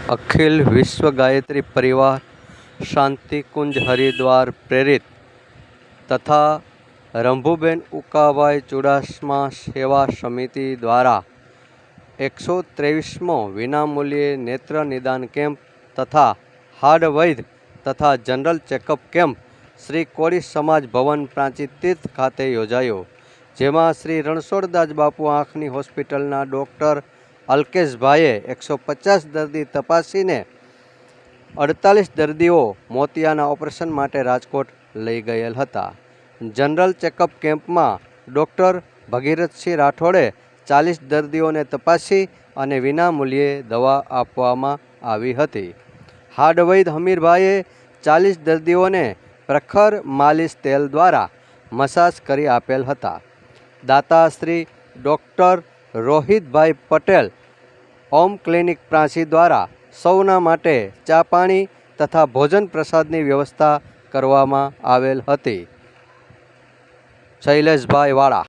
अखिल विश्व गायत्री परिवार शांति कुंज हरिद्वार प्रेरित तथा रंभुबेन उकाभाई चुडासमा सेवा समिति द्वारा 123मो विनामूल्य नेत्र निदान कैम्प तथा हार्ड वैद्य तथा जनरल चेकअप कैम्प श्री कोળી समाज भवन प्रांची तीर्थ खाते योजायो, जेमां श्री रणछोड़दास बापू आँखनी होस्पिટલના डॉक्टर અલ્કેશભાઈએ 150 દર્દી તપાસીને 48 દર્દીઓ મોતિયાના ઓપરેશન માટે રાજકોટ લઈ ગયેલ હતા. જનરલ ચેકઅપ કેમ્પમાં ડૉક્ટર ભગીરથસિંહ રાઠોડે 40 દર્દીઓને તપાસી અને વિનામૂલ્યે દવા આપવામાં આવી હતી. હાર્ડવૈદ હમીરભાઈએ 40 દર્દીઓને પ્રખર માલિશ તેલ દ્વારા મસાજ કરી આપેલ હતા. દાતાશ્રી ડૉક્ટર રોહિતભાઈ પટેલ ઓમ ક્લિનિક પ્રાંચી દ્વારા સૌના માટે ચા પાણી તથા ભોજન પ્રસાદની વ્યવસ્થા કરવામાં આવેલ હતી. શૈલેષભાઈ વાળા.